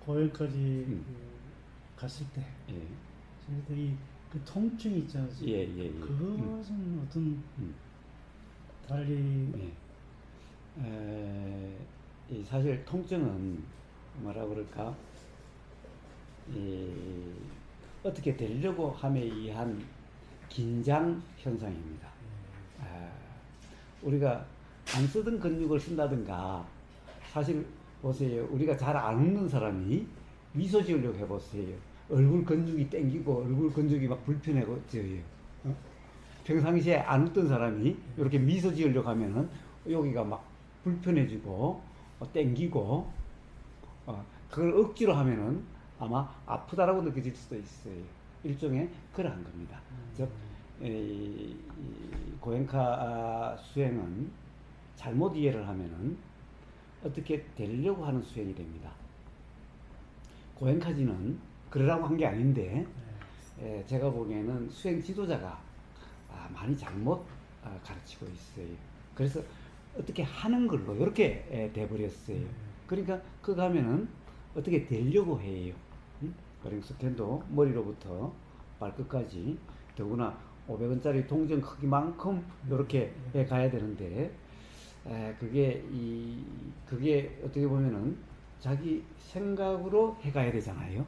고혈까지 음. 갔을 때, 예. 저희들 그 통증이 있지 않습니까? 예, 예, 예. 그것은 어떤 음. 달리 예. 이 사실 통증은 뭐라 그럴까? 이 어떻게 되려고 함에 의한 긴장 현상입니다. 아, 우리가 안 쓰던 근육을 쓴다든가, 사실 보세요. 우리가 잘 안 웃는 사람이 미소 지으려고 해보세요. 얼굴 근육이 땡기고 얼굴 근육이 막 불편해져요. 어? 평상시에 안 웃던 사람이 이렇게 미소 지으려고 하면은 여기가 막 불편해지고 땡기고, 그걸 억지로 하면은 아마 아프다라고 느껴질 수도 있어요. 일종의 그러한 겁니다. 즉, 이 고행카 수행은 잘못 이해를 하면은 어떻게 되려고 하는 수행이 됩니다. 고행카지는 그러라고 한 게 아닌데, 제가 보기에는 수행 지도자가 많이 잘못 가르치고 있어요. 그래서 어떻게 하는 걸로 이렇게 돼버렸어요. 그러니까 그거 하면은 어떻게 되려고 해요. 그러니까 스캔도 머리로부터 발끝까지, 더구나 500원짜리 동전 크기만큼 이렇게 가야 되는데, 그게 어떻게 보면은 자기 생각으로 해가야 되잖아요.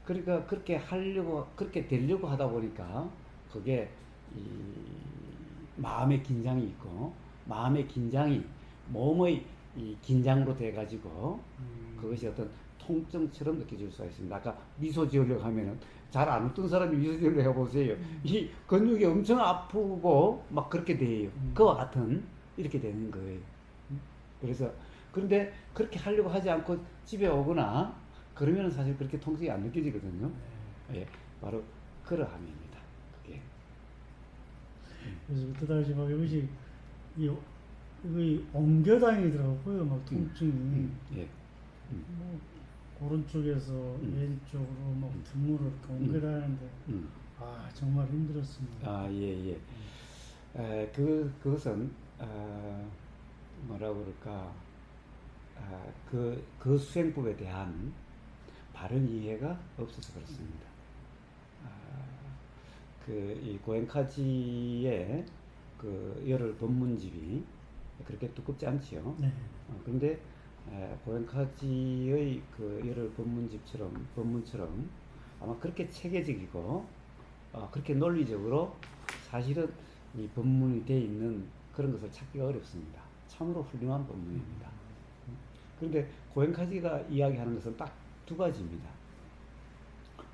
그러니까 그렇게 되려고 하다 보니까 그게 이 마음의 긴장이 있고, 마음의 긴장이 몸의 이 긴장으로 돼가지고 그것이 어떤 통증처럼 느껴질 수가 있습니다. 아까 미소 지으려고 하면은 잘 안 웃던 사람이 미소 지으려고 해보세요. 이 근육이 엄청 아프고 막 그렇게 돼요. 그와 같은 이렇게 되는 거예요. 그래서 그런데 그렇게 하려고 하지 않고 집에 오거나 그러면 사실 그렇게 통증이 안 느껴지거든요. 예, 바로 그러함입니다. 그게. 그래서 그다지 막 이것이 이거 옮겨다니더라고요. 막 통증이 예. 뭐 오른쪽에서 왼쪽으로 막 등으로 이렇게 옮겨다니는데 정말 힘들었습니다. 예, 예. 그것은 뭐라 그럴까? 그 수행법에 대한 바른 이해가 없어서 그렇습니다. 이 고엔카지의 그 열흘 법문집이 그렇게 두껍지 않지요. 네. 그런데 고엔카지의 그 열흘 법문처럼 아마 그렇게 체계적이고 그렇게 논리적으로 사실은 이 법문이 되어 있는 그런 것을 찾기가 어렵습니다. 참으로 훌륭한 법문입니다. 그런데 고엔카지가 이야기하는 것은 딱 두 가지입니다.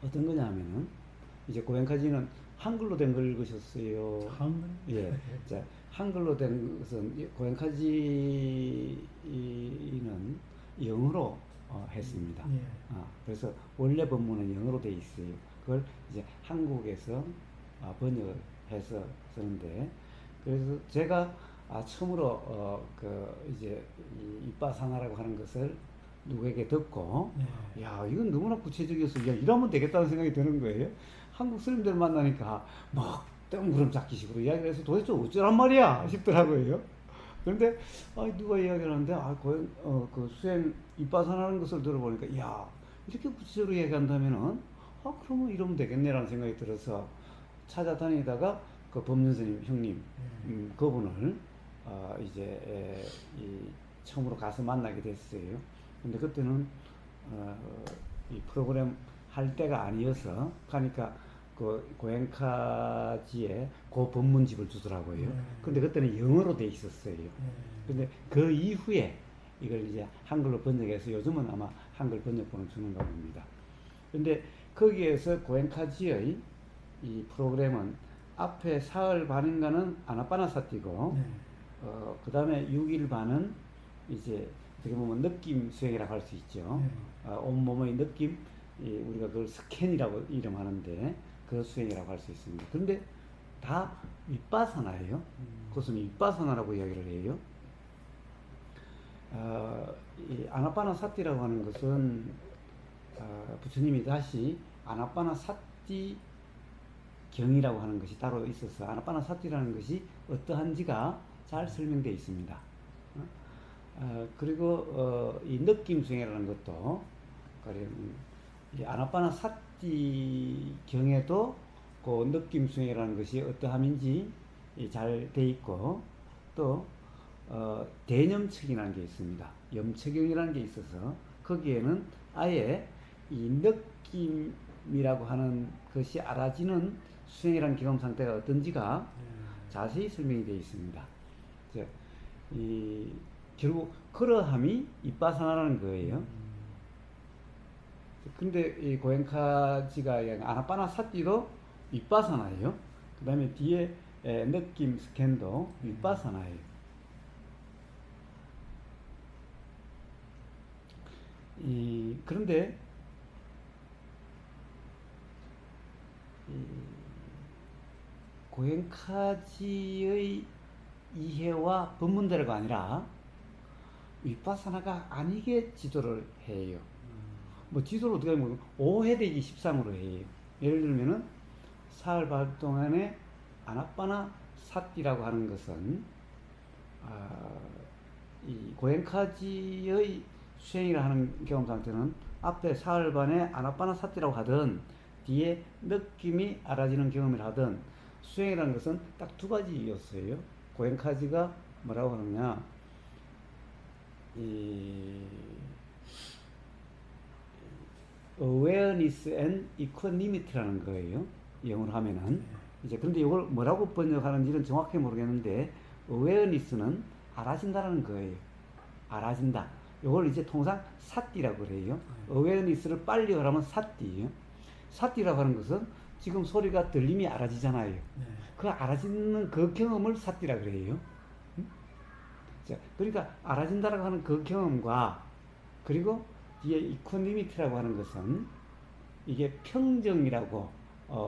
어떤 거냐 하면은, 이제 고엔카지는 한글로 된 걸 읽으셨어요? 한글? 예. 자, 한글로 된 것은 고엔카지는 영어로 했습니다. 예. 그래서 원래 본문은 영어로 돼 있어요. 그걸 이제 한국에서 번역을 해서 쓰는데, 그래서 제가 처음으로 이제 이빠사나라고 하는 것을 누구에게 듣고, 야, 이건 너무나 구체적이어서, 야, 이러면 되겠다는 생각이 드는 거예요. 한국 스님들 만나니까 막 뜬구름 잡기식으로 이야기를 해서 도대체 어쩌란 말이야 싶더라고요. 그런데 누가 이야기를 하는데 그 수행 이빠사나라는 것을 들어보니까, 야, 이렇게 구체적으로 얘기한다면은 그러면 이러면 되겠네라는 생각이 들어서 찾아다니다가 그 법륜스님 형님 그분을 이제 처음으로 가서 만나게 됐어요. 근데 그때는 이 프로그램 할 때가 아니어서 가니까 그 고엔카지에 그 법문집을 주더라고요. 근데 그때는 영어로 돼 있었어요. 근데 그 이후에 이걸 이제 한글로 번역해서 요즘은 아마 한글 번역본을 주는가 봅니다. 근데 거기에서 고엔카지의 이 프로그램은 앞에 사흘 반인가는 아나파나사티고, 그 다음에 6일 반은 이제 어떻게 보면 느낌 수행이라고 할 수 있죠. 온몸의 느낌, 우리가 그걸 스캔이라고 이름하는데 그 수행이라고 할 수 있습니다. 그런데 다 윗바사나예요. 그것은 윗바사나라고 이야기를 해요. 이 아나파나사티라고 하는 것은 부처님이 다시 아나파나사티 경이라고 하는 것이 따로 있어서 아나파나사티라는 것이 어떠한지가 잘 설명되어 있습니다. 그리고 이 느낌 수행이라는 것도 가령 이 아나파나 사티 경에도 그 느낌 수행이라는 것이 어떠함인지 잘 돼 있고 또 대념측이라는 게 있습니다. 염책경이라는 게 있어서 거기에는 아예 이 느낌이라고 하는 것이 알아지는 수행이라는 경험 상태가 어떤지가 자세히 설명이 되어 있습니다. 결국 그러함이 이빠사나라는 거예요. 근데 이 고엔카지가 아나파나 사티도 이빠사나예요. 그 다음에 뒤에 느낌 스캔도 이빠사나예요. 그런데 고엔카지의 이해와 법문대로가 아니라 위파사나가 아니게 지도를 해요. 뭐 지도를 어떻게 하면 오해되기 십상으로 해요. 예를 들면은 사흘 반 동안에 아나파나 사티라고 하는 것은 이 고엔카지의 수행이라 하는 경험 상태는 앞에 사흘 반에 아나파나 사티라고 하든 뒤에 느낌이 알아지는 경험을 하든 수행이라는 것은 딱 두 가지였어요. 고엔카지가 뭐라고 하느냐, 이 awareness and equanimity라는 거예요. 영어로 하면은 이제 근데 이걸 뭐라고 번역하는지는 정확히 모르겠는데 awareness는 알아진다라는 거예요. 알아진다. 이걸 이제 통상 사띠라고 그래요. awareness를 빨리 하라면 사띠예요. 사띠라고 하는 것은 지금 소리가 들림이 알아지잖아요. 그 알아지는 그 경험을 사띠라고 그래요. 자, 그러니까 알아진다라고 하는 그 경험과 그리고 뒤에 이코니미티라고 하는 것은 이게 평정이라고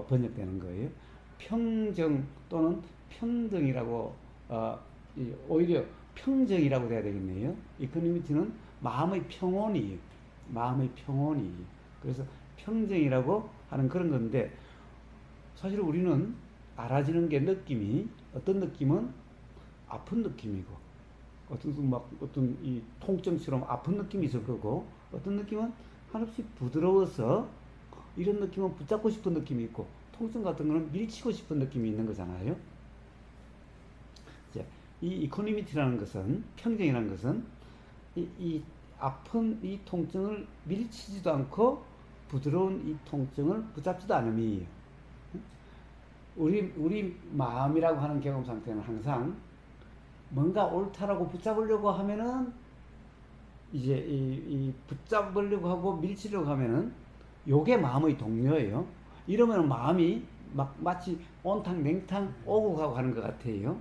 번역되는 거예요. 평정 또는 평등이라고 오히려 평정이라고 돼야 되겠네요. 이코니미티는 마음의 평온이에요. 마음의 평온이. 그래서 평정이라고 하는 그런 건데 사실 우리는 알아지는 게 느낌이 어떤 느낌은 아픈 느낌이고 어떤 이 통증처럼 아픈 느낌이 있을 거고 어떤 느낌은 한없이 부드러워서 이런 느낌은 붙잡고 싶은 느낌이 있고 통증 같은 거는 밀치고 싶은 느낌이 있는 거잖아요. 이제 이 이코니미티라는 것은 평정이라는 것은 이 아픈 이 통증을 밀치지도 않고 부드러운 이 통증을 붙잡지도 않음이에요. 우리 마음이라고 하는 경험 상태는 항상 뭔가 옳다라고 붙잡으려고 하면은 이제 이 붙잡으려고 하고 밀치려고 하면은 요게 마음의 동료예요. 이러면 마음이 막 마치 온탕 냉탕 오고 가고 하는 것 같아요.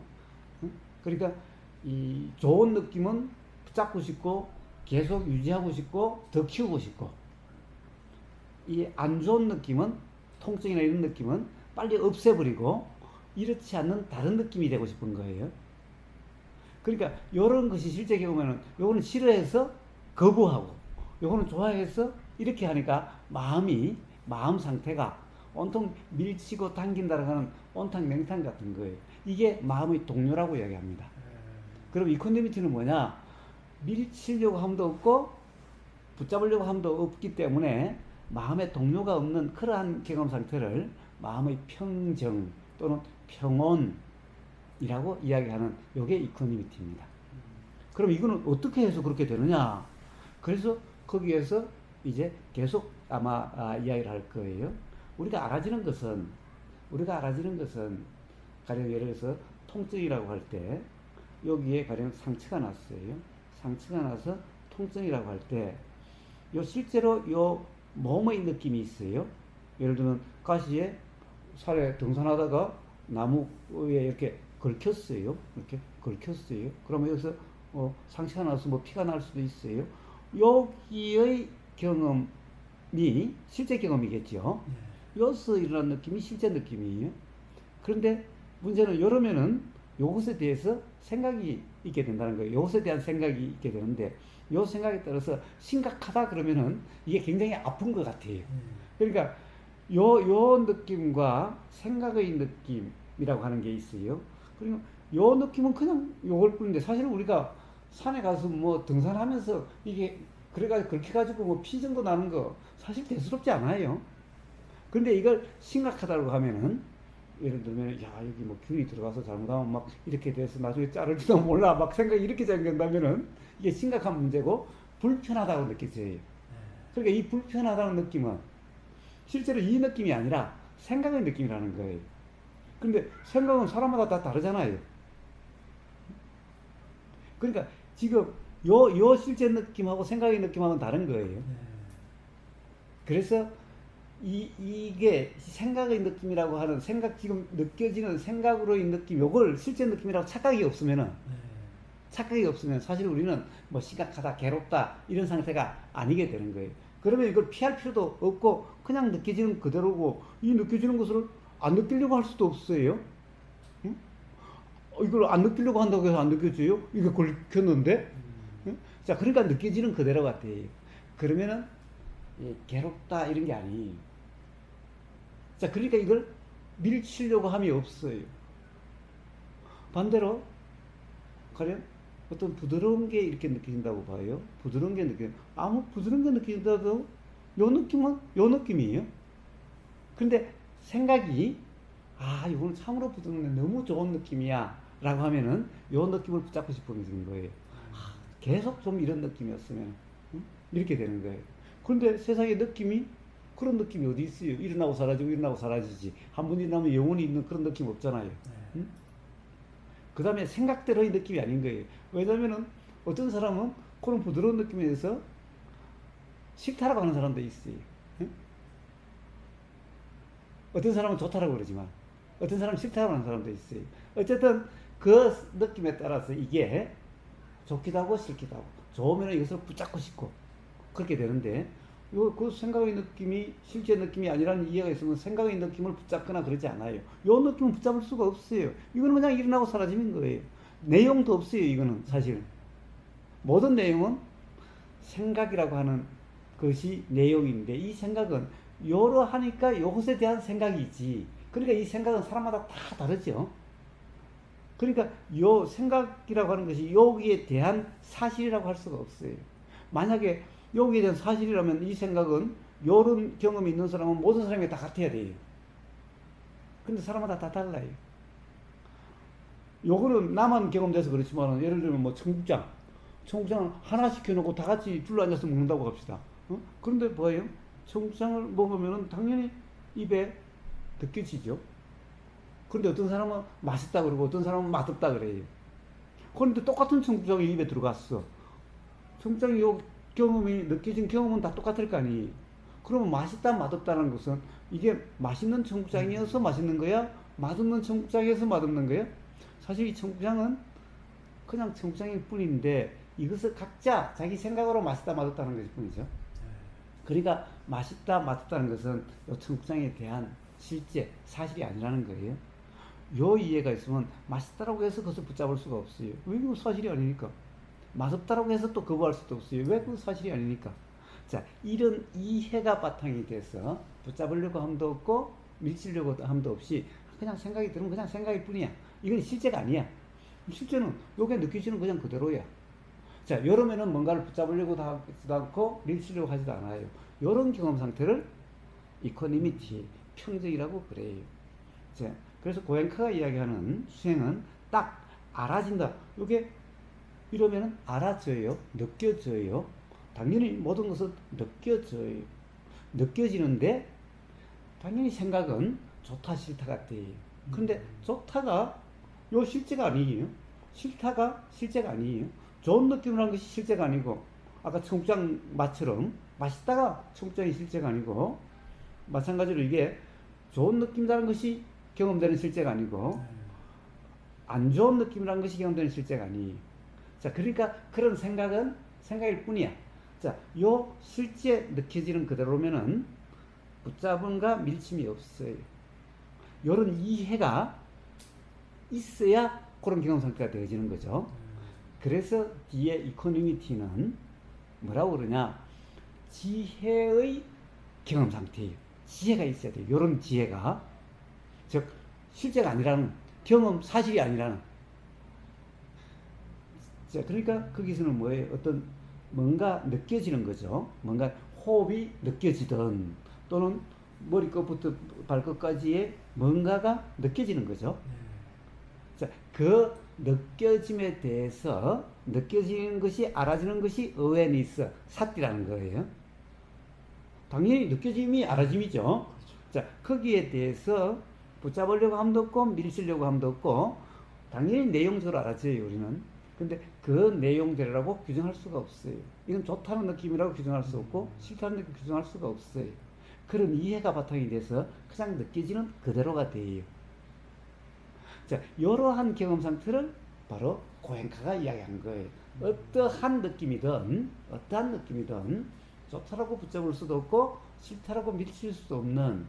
그러니까 이 좋은 느낌은 붙잡고 싶고 계속 유지하고 싶고 더 키우고 싶고 이 안 좋은 느낌은 통증이나 이런 느낌은 빨리 없애버리고 이렇지 않는 다른 느낌이 되고 싶은 거예요. 그러니까 이런 것이 실제 경우에는 요거는 싫어해서 거부하고 요거는 좋아해서 이렇게 하니까 마음 상태가 온통 밀치고 당긴다라고 하는 온탕 냉탕 같은 거예요. 이게 마음의 동료라고 이야기합니다. 그럼 이코노미티는 뭐냐? 밀치려고 함도 없고 붙잡으려고 함도 없기 때문에 마음의 동료가 없는 그러한 경험 상태를 마음의 평정 또는 평온이라고 이야기하는 요게 이코노미티입니다. 그럼 이거는 어떻게 해서 그렇게 되느냐? 그래서 거기에서 이제 계속 아마 이야기를 할 거예요. 우리가 알아지는 것은 가령 예를 들어서 통증이라고 할 때 여기에 가령 상처가 났어요. 상처가 나서 통증이라고 할 때 요 실제로 요 몸의 느낌이 있어요. 예를 들면 가시에 살에 등산하다가 나무에 이렇게 걸쳤어요. 그러면 여기서 상처가 나서 뭐 피가 날 수도 있어요. 여기의 경험이 실제 경험이겠죠. 여기서 일어난 느낌이 실제 느낌이에요. 그런데 문제는 이러면은 요것에 대해서 생각이 있게 된다는 거예요. 요것에 대한 생각이 있게 되는데 요 생각에 따라서 심각하다 그러면은 이게 굉장히 아픈 것 같아요. 그러니까 요 느낌과 생각의 느낌이라고 하는 게 있어요. 그리고 요 느낌은 그냥 요걸 뿐인데 사실 우리가 산에 가서 뭐 등산하면서 이게 그래가지고 그렇게 가지고 뭐 피 정도 나는 거 사실 대수롭지 않아요. 그런데 이걸 심각하다고 하면은 예를 들면 야 여기 뭐 균이 들어가서 잘못하면 막 이렇게 돼서 나중에 자를지도 몰라 막 생각이 이렇게 생긴다면은 이게 심각한 문제고 불편하다고 느껴져요. 그러니까 이 불편하다는 느낌은 실제로 이 느낌이 아니라 생각의 느낌이라는 거예요. 근데 생각은 사람마다 다 다르잖아요. 그러니까 지금 요 실제 느낌하고 생각의 느낌하고는 다른 거예요. 그래서 이게 생각의 느낌이라고 하는 지금 느껴지는 생각으로의 느낌, 요걸 실제 느낌이라고 착각이 없으면 사실 우리는 뭐 심각하다, 괴롭다 이런 상태가 아니게 되는 거예요. 그러면 이걸 피할 필요도 없고 그냥 느껴지는 그대로고 이 느껴지는 것을 안 느끼려고 할 수도 없어요. 응? 이걸 안 느끼려고 한다고 해서 안 느껴져요? 이게 걸켰는데? 응? 자, 그러니까 느껴지는 그대로 같아요. 그러면은 괴롭다 이런 게 아니에요. 자, 그러니까 이걸 밀치려고 함이 없어요. 반대로 가령 어떤 부드러운 게 이렇게 느껴진다고 봐요. 부드러운 게 아무 부드러운 게 느껴진다도 요 느낌은 요 느낌이에요. 근데 생각이 이건 참으로 부드러운 너무 좋은 느낌이야 라고 하면은 요 느낌을 붙잡고 싶어지는 거예요. 계속 좀 이런 느낌이었으면 이렇게 되는 거예요. 그런데 세상의 느낌이 그런 느낌이 어디 있어요? 일어나고 사라지고 일어나고 사라지지. 한 번 일어나면 영원히 있는 그런 느낌 없잖아요. 그 다음에 생각대로의 느낌이 아닌 거예요. 왜냐면은 어떤 사람은 그런 부드러운 느낌에 대해서 싫다라고 하는 사람도 있어요. 어떤 사람은 좋다라고 그러지만 어떤 사람은 싫다라고 하는 사람도 있어요. 어쨌든 그 느낌에 따라서 이게 좋기도 하고 싫기도 하고 좋으면 이것을 붙잡고 싶고 그렇게 되는데 그 생각의 느낌이 실제 느낌이 아니라는 이해가 있으면 생각의 느낌을 붙잡거나 그러지 않아요. 요 느낌은 붙잡을 수가 없어요. 이거는 그냥 일어나고 사라지는 거예요. 내용도 없어요. 이거는 사실 모든 내용은 생각이라고 하는 것이 내용인데 이 생각은 요러 하니까 요것에 대한 생각이지. 그러니까 이 생각은 사람마다 다 다르죠. 그러니까 요 생각이라고 하는 것이 여기에 대한 사실이라고 할 수가 없어요. 만약에 여기에 대한 사실이라면 이 생각은 요런 경험이 있는 사람은 모든 사람이 다 같아야 돼요. 근데 사람마다 다 달라요. 요거는 나만 경험돼서 그렇지만 예를 들면 뭐 청국장 하나씩 해놓고 다 같이 둘러앉아서 먹는다고 합시다. 그런데 뭐예요? 청국장을 먹으면 당연히 입에 느껴지죠. 그런데 어떤 사람은 맛있다 그러고 어떤 사람은 맛없다 그래요. 그런데 똑같은 청국장이 입에 들어갔어. 청국장이 요 경험이 느껴진 경험은 다 똑같을 거 아니에요. 그러면 맛있다 맛없다는 것은 이게 맛있는 청국장이어서 맛있는 거야? 맛없는 청국장이어서 맛없는 거야? 사실 이 청국장은 그냥 청국장일 뿐인데 이것을 각자 자기 생각으로 맛있다 맛없다는 것일 뿐이죠. 그러니까 맛있다 맛없다는 것은 이 청국장에 대한 실제 사실이 아니라는 거예요. 요 이해가 있으면 맛있다라고 해서 그것을 붙잡을 수가 없어요. 왜 이거 사실이 아니니까. 맛없다라고 해서 또 거부할 수도 없어요. 왜 그 사실이 아니니까. 자, 이런 이해가 바탕이 돼서 붙잡으려고 함도 없고 밀치려고 함도 없이 그냥 생각이 들으면 그냥 생각일 뿐이야. 이건 실제가 아니야. 실제는 요게 느껴지는 그냥 그대로야. 자, 이러면은 뭔가를 붙잡으려고도 하지도 않고 밀치려고 하지도 않아요. 이런 경험 상태를 이코니미티, 평정이라고 그래요. 자, 그래서 고엔카가 이야기하는 수행은 딱 알아진다. 요게 이러면은 알아져요. 느껴져요. 당연히 모든 것은 느껴져요. 느껴지는데 당연히 생각은 좋다 싫다가 돼요. 근데 좋다가 요 실제가 아니에요. 싫다가 실제가 아니에요. 좋은 느낌이라는 것이 실제가 아니고 아까 청국장 맛처럼 맛있다가 청국장이 실제가 아니고 마찬가지로 이게 좋은 느낌이라는 것이 경험되는 실제가 아니고 안 좋은 느낌이라는 것이 경험되는 실제가 아니에요. 자, 그러니까 그런 생각은 생각일 뿐이야. 자, 요 실제 느껴지는 그대로면은 붙잡음과 밀침이 없어요. 요런 이해가 있어야 그런 경험 상태가 되어지는 거죠. 그래서 뒤에 이코노미티는 뭐라고 그러냐? 지혜의 경험 상태예요. 지혜가 있어야 돼요. 요런 지혜가. 즉, 실제가 아니라는, 경험 사실이 아니라는. 자, 그러니까 거기서는 뭐예요? 어떤 뭔가 느껴지는 거죠. 뭔가 호흡이 느껴지든 또는 머리끝부터 발끝까지의 뭔가가 느껴지는 거죠. 자, 그 느껴짐에 대해서 느껴지는 것이 알아지는 것이 awareness, 사티라는 거예요. 당연히 느껴짐이 알아짐이죠. 자, 거기에 대해서 붙잡으려고 함도 없고 밀치려고 함도 없고 당연히 내용적으로 알아져요, 우리는. 근데 그 내용대로라고 규정할 수가 없어요. 이건 좋다는 느낌이라고 규정할 수 없고 싫다는 느낌 규정할 수가 없어요. 그런 이해가 바탕이 돼서 그냥 느껴지는 그대로가 돼요. 자, 이러한 경험 상태를 바로 고행카가 이야기한 거예요. 어떠한 느낌이든 좋다라고 붙잡을 수도 없고 싫다라고 밀칠 수도 없는,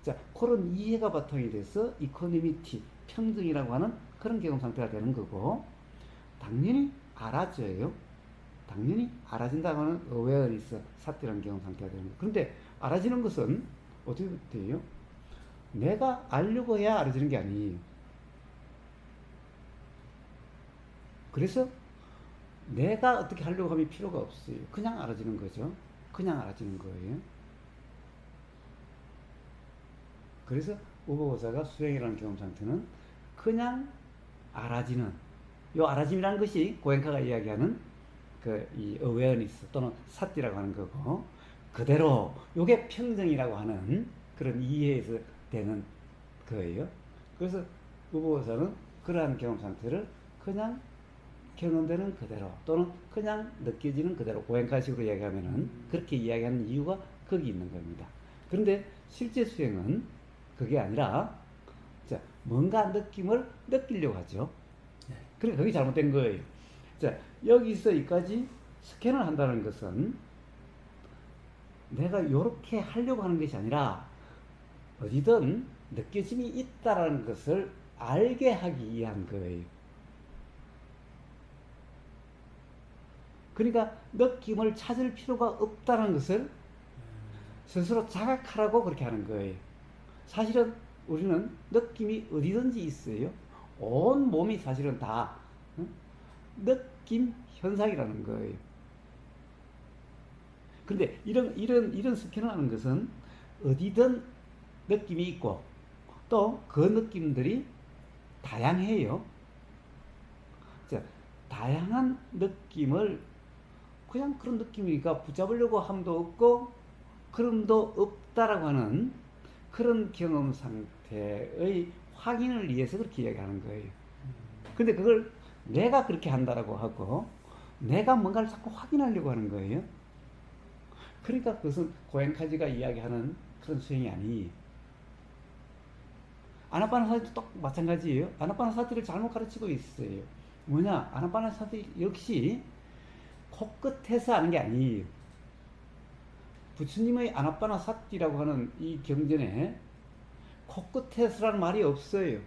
자, 그런 이해가 바탕이 돼서 이코노미티, 평등이라고 하는 그런 경험 상태가 되는 거고, 당연히 알아져요. 당연히 알아진다고 하는 awareness, 사티라는 경험 상태가 되는 거예요. 그런데 알아지는 것은 어떻게 돼요? 내가 알려고 해야 알아지는 게 아니에요. 그래서 내가 어떻게 하려고 하면 필요가 없어요. 그냥 알아지는 거죠. 그냥 알아지는 거예요. 그래서 우보고사가 수행이라는 경험 상태는 그냥 알아지는, 요 알아짐이라는 것이 고엔카가 이야기하는 이 awareness 또는 사티라고 하는 거고, 그대로 요게 평정이라고 하는 그런 이해에서 되는 거예요. 그래서 우보고사는 그러한 경험 상태를 그냥 경험되는 그대로 또는 그냥 느껴지는 그대로, 고행카식으로 이야기하면은 그렇게 이야기하는 이유가 거기 있는 겁니다. 그런데 실제 수행은 그게 아니라, 자, 뭔가 느낌을 느끼려고 하죠. 그러니까 그게 잘못된 거예요. 자, 여기서 여기까지 스캔을 한다는 것은 내가 이렇게 하려고 하는 것이 아니라 어디든 느껴짐이 있다라는 것을 알게 하기 위한 거예요. 그러니까 느낌을 찾을 필요가 없다는 것을 스스로 자각하라고 그렇게 하는 거예요. 사실은 우리는 느낌이 어디든지 있어요. 온 몸이 사실은 다 느낌 현상이라는 거예요. 근데 이런 스캔을 하는 것은 어디든 느낌이 있고 또 그 느낌들이 다양해요. 자, 다양한 느낌을 그냥 그런 느낌이니까 붙잡으려고 함도 없고 그럼도 없다라고 하는 그런 경험 상태의 확인을 위해서 그렇게 이야기하는 거예요. 근데 그걸 내가 그렇게 한다라고 하고 내가 뭔가를 자꾸 확인하려고 하는 거예요. 그러니까 그것은 고엔카지가 이야기하는 그런 수행이 아니. 아나파나사티도 똑 마찬가지예요. 아나파나사티를 잘못 가르치고 있어요. 뭐냐? 아나파나사티 역시 코끝에서 하는 게 아니에요. 부처님의 아나파나사티라고 하는 이 경전에 코끝에서라는 말이 없어요.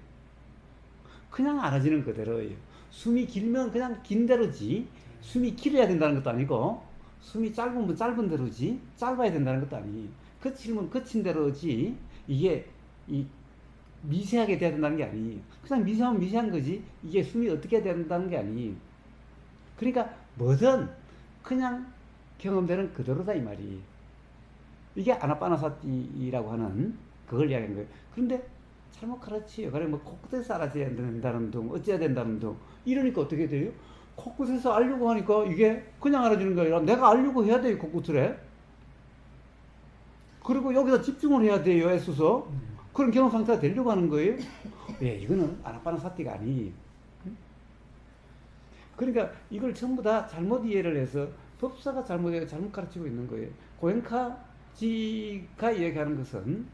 그냥 알아지는 그대로예요. 숨이 길면 그냥 긴 대로지, 숨이 길어야 된다는 것도 아니고, 숨이 짧으면 짧은 대로지, 짧아야 된다는 것도 아니에요. 그치면 그친 대로지, 이게 미세하게 돼야 된다는 게 아니에요. 그냥 미세하면 미세한 거지, 이게 숨이 어떻게 돼야 된다는 게 아니에요. 그러니까 뭐든 그냥 경험되는 그대로다 이 말이에요. 이게 아나파나사티라고 하는 그걸 이야기하는 거예요. 그런데 잘못 가르치요. 그래 뭐 코끝에서 알아줘야 된다는 둥, 어째야 된다는 둥, 이러니까 어떻게 돼요? 코끝에서 알려고 하니까 이게 그냥 알아주는 게 아니라 내가 알려고 해야 돼요. 코끝을 해. 그리고 여기다 집중을 해야 돼요. 애써서. 그런 경험 상태가 되려고 하는 거예요. 예, 이거는 아나파나사티가 아니에요. 그러니까 이걸 전부 다 잘못 이해를 해서 법사가 잘못 가르치고 있는 거예요. 고엔카지가 얘기하는 것은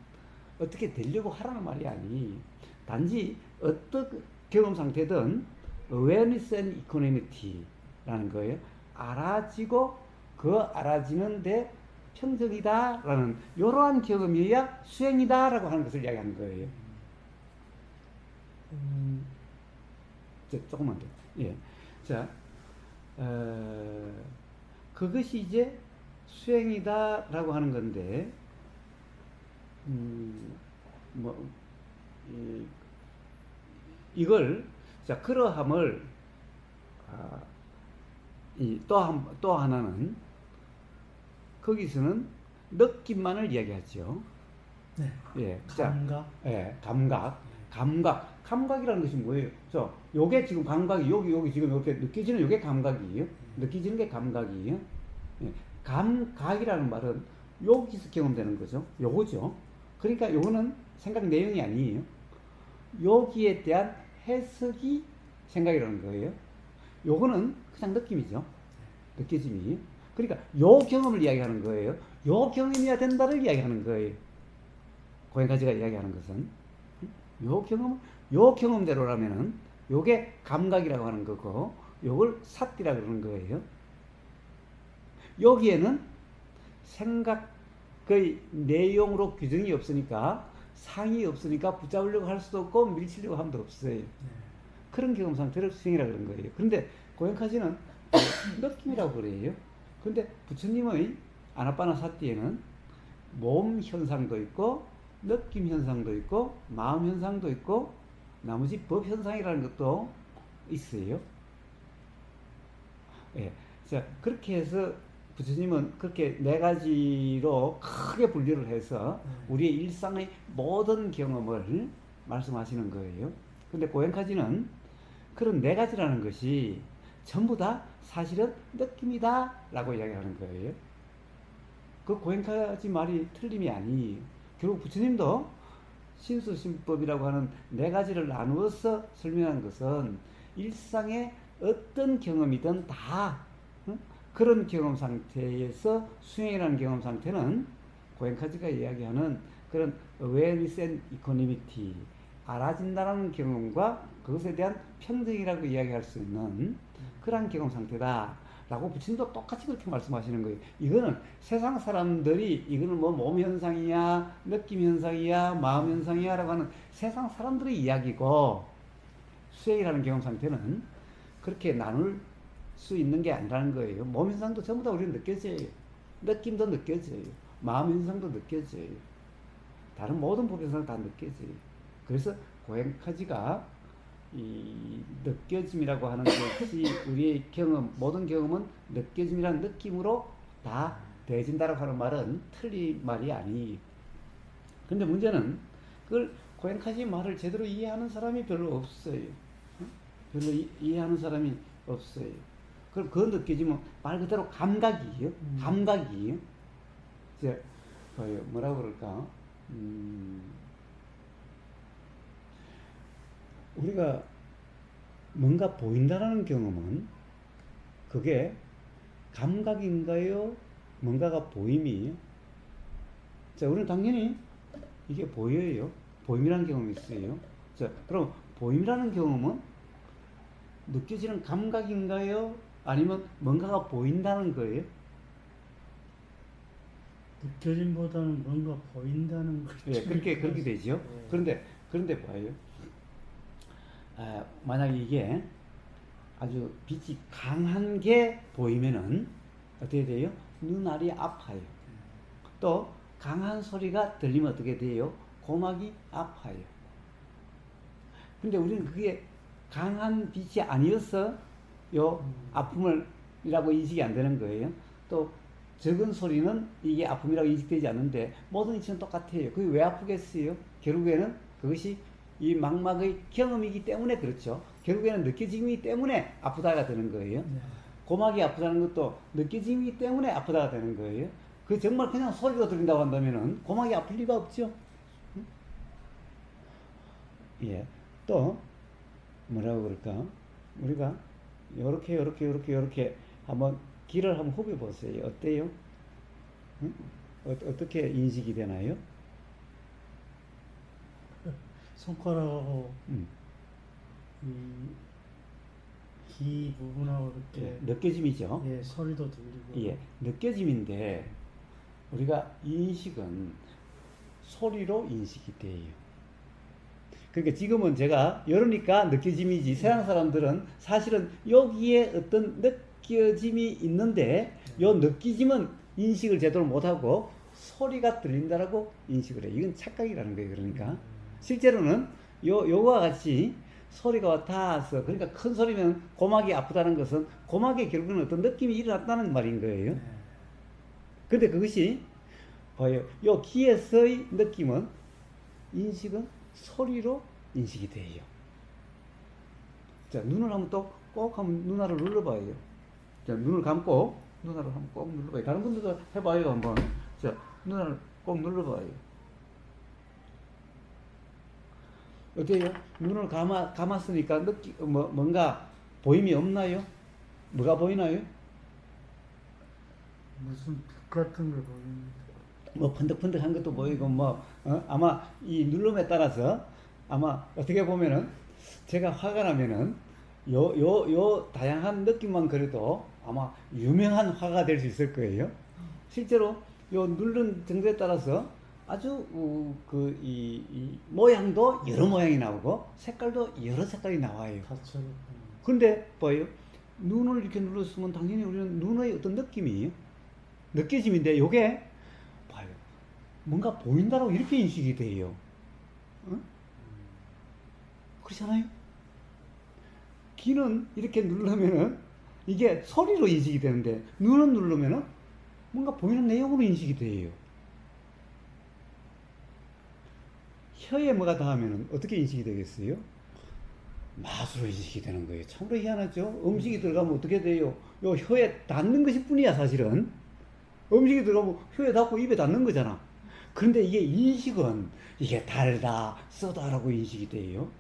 어떻게 되려고 하라는 말이 아니. 단지 어떤 경험 상태든 awareness and equanimity라는 거예요. 알아지고 그 알아지는데 평정이다라는 이러한 경험이어야 수행이다라고 하는 것을 이야기하는 거예요. 조금만 더. 예. 자, 그것이 이제 수행이다라고 하는 건데, 이걸, 자, 그러함을, 또 하나는 거기서는 느낌만을 이야기하죠. 네. 예, 감각. 예, 감각이라는 것이 뭐예요? 요게 지금 감각이 여기 지금 이렇게 느껴지는 요게 감각이에요. 느껴지는 게 감각이에요. 예, 감각이라는 말은 여기서 경험되는 거죠. 요거죠. 그러니까 요거는 생각 내용이 아니에요. 여기에 대한 해석이 생각이라는 거예요. 요거는 그냥 느낌이죠. 느껴짐이. 그러니까 요 경험을 이야기하는 거예요. 요 경험이어야 된다를 이야기하는 거예요. 고행가지가 이야기하는 것은 요 경험대로라면은 요게 감각이라고 하는 거고 요걸 삿띠라고 그러는 거예요. 여기에는 생각의 내용으로 규정이 없으니까 상이 없으니까 붙잡으려고 할 수도 없고 밀치려고 함도 없어요. 네. 그런 경험 상태를 수행이라고 그러는 거예요. 그런데 고행까지는 느낌이라고 그래요. 그런데 부처님의 아나빠나 사띠에는 몸 현상도 있고 느낌 현상도 있고 마음 현상도 있고 나머지 법 현상이라는 것도 있어요. 예. 자, 그렇게 해서 부처님은 그렇게 네 가지로 크게 분류를 해서 우리의 일상의 모든 경험을 말씀하시는 거예요. 근데 고행까지는 그런 네 가지라는 것이 전부 다 사실은 느낌이다 라고 이야기하는 거예요. 그 고행까지 말이 틀림이 아니에요. 결국 부처님도 신수신법이라고 하는 네 가지를 나누어서 설명한 것은 일상의 어떤 경험이든 다 그런 경험 상태에서 수행이라는 경험 상태는 고행카지가 이야기하는 그런 awareness and equanimity, 알아진다는 경험과 그것에 대한 평등이라고 이야기할 수 있는 그러한 경험 상태다 라고 부처님도 똑같이 그렇게 말씀하시는 거예요. 이거는 세상 사람들이 이거는 뭐 몸 현상이야 느낌 현상이야 마음 현상이야 라고 하는 세상 사람들의 이야기고 수행이라는 경험 상태는 그렇게 나눌 수 있는 게 아니라는 거예요. 몸 현상도 전부 다 우리는 느껴져요. 느낌도 느껴져요. 마음 현상도 느껴져요. 다른 모든 법 현상 다 느껴져요. 그래서 고행카지가 이 느껴짐이라고 하는 것이 우리의 경험, 모든 경험은 느껴짐이라는 느낌으로 다 대해진다라고 하는 말은 틀린 말이 아니에요. 근데 문제는 그걸 고행카지 말을 제대로 이해하는 사람이 별로 없어요. 별로 이해하는 사람이 없어요. 그럼 그 느껴지면 말 그대로 감각이에요. 감각이에요. 이제 뭐라고 그럴까? 우리가 뭔가 보인다라는 경험은 그게 감각인가요? 뭔가가 보임이에요? 자, 우리는 당연히 이게 보여요. 보임이라는 경험이 있어요. 자, 그럼 보임이라는 경험은 느껴지는 감각인가요? 아니면 뭔가가 보인다는 거예요? 느껴짐보다는 뭔가 보인다는 거죠. 예, 그렇게 되죠. 네. 그런데 봐요. 만약에 이게 아주 빛이 강한 게 보이면은 어떻게 돼요? 눈알이 아파요. 또 강한 소리가 들리면 어떻게 돼요? 고막이 아파요. 근데 우리는 그게 강한 빛이 아니어서 요 아픔이라고 인식이 안 되는 거예요. 또 적은 소리는 이게 아픔이라고 인식되지 않는데 모든 이치는 똑같아요. 그게 왜 아프겠어요? 결국에는 그것이 이 망막의 경험이기 때문에 그렇죠. 결국에는 느껴짐이기 때문에 아프다가 되는 거예요. 네. 고막이 아프다는 것도 느껴짐이기 때문에 아프다가 되는 거예요. 그 정말 그냥 소리로 들린다고 한다면은 고막이 아플 리가 없죠. 응? 예. 또 뭐라고 그럴까? 우리가 요렇게 한번 길을 한번 후벼 보세요. 어때요? 응? 어떻게 인식이 되나요? 손가락하고 이 부분하고 이렇게 예, 느껴짐이죠. 예, 소리도 들리고 예, 느껴짐인데 우리가 인식은 소리로 인식이 돼요. 그러니까 지금은 제가 이러니까 느껴짐이지 세상 사람들은 사실은 여기에 어떤 느껴짐이 있는데 요 느끼짐은 인식을 제대로 못하고 소리가 들린다라고 인식을 해요. 이건 착각이라는 거예요. 그러니까 실제로는 요거와 같이 소리가 닿아서, 그러니까 큰 소리면 고막이 아프다는 것은 고막에 결국은 어떤 느낌이 일어났다는 말인 거예요. 네. 근데 그것이 봐요. 요 귀에서의 느낌은, 인식은 소리로 인식이 돼요. 자, 눈을 한번 또 꼭 한번 눈알을 눌러봐요. 자, 눈을 감고 눈알을 한번 꼭 눌러봐요. 다른 분들도 해봐요, 한번. 자, 눈알을 꼭 눌러봐요. 어때요? 눈을 감았으니까 뭔가 보임이 없나요? 뭐가 보이나요? 무슨 빛 같은 걸 보입니다. 뭐 번득번득한 것도 보이고 아마 이 눌름에 따라서 아마 어떻게 보면은 제가 화가 나면은 요 다양한 느낌만 그래도 아마 유명한 화가 될 수 있을 거예요. 실제로 요 누른 정도에 따라서 아주 이 모양도 여러 모양이 나오고 색깔도 여러 색깔이 나와요. 다채롭고. 근데 봐요. 눈을 이렇게 눌렀으면 당연히 우리는 눈의 어떤 느낌이 느껴짐인데 요게 봐요. 뭔가 보인다라고 이렇게 인식이 돼요. 응? 그렇잖아요? 귀는 이렇게 누르면은 이게 소리로 인식이 되는데 눈은 누르면은 뭔가 보이는 내용으로 인식이 돼요. 혀에 뭐가 닿으면은 어떻게 인식이 되겠어요? 맛으로 인식이 되는 거예요. 참으로 희한하죠? 음식이 들어가면 어떻게 돼요? 요 혀에 닿는 것일 뿐이야, 사실은. 음식이 들어가면 혀에 닿고 입에 닿는 거잖아. 그런데 이게 인식은 이게 달다, 쓰다라고 인식이 돼요.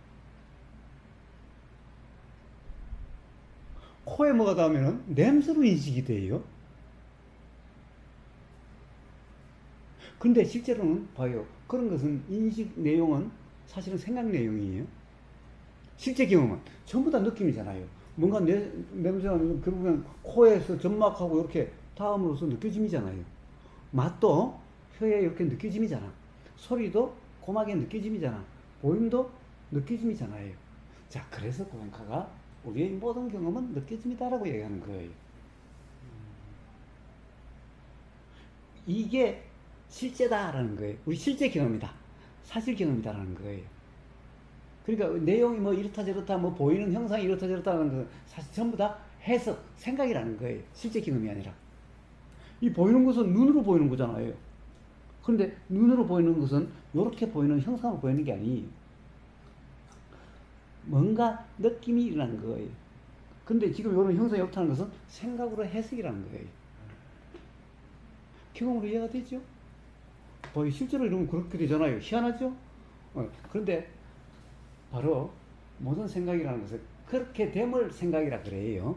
코에 뭐가 닿으면 냄새로 인식이 돼요. 근데 실제로는 봐요. 그런 것은 인식 내용은 사실은 생각 내용이에요. 실제 경험은 전부 다 느낌이잖아요. 뭔가 냄새가 결국은 코에서 점막하고 이렇게 닿음으로써 느껴짐이잖아요. 맛도 혀에 이렇게 느껴짐이잖아. 소리도 고막에 느껴짐이잖아. 보임도 느껴짐이잖아요. 자, 그래서 고행카가 우리의 모든 경험은 느껴짐이다라고 얘기하는 거예요. 이게 실제다라는 거예요. 우리 실제 경험이다. 사실 경험이다라는 거예요. 그러니까 내용이 뭐 이렇다 저렇다 뭐 보이는 형상이 이렇다 저렇다는 건 사실 전부 다 해석, 생각이라는 거예요. 실제 경험이 아니라. 이 보이는 것은 눈으로 보이는 거잖아요. 그런데 눈으로 보이는 것은 이렇게 보이는 형상으로 보이는 게 아니에요. 뭔가 느낌이 일어나는 거예요. 근데 지금 이런 형상이 없다는 것은 생각으로 해석이라는 거예요. 경험으로 이해가 되죠? 실제로 이러면 그렇게 되잖아요. 희한하죠? 그런데 바로 모든 생각이라는 것은 그렇게 됨을 생각이라 그래요.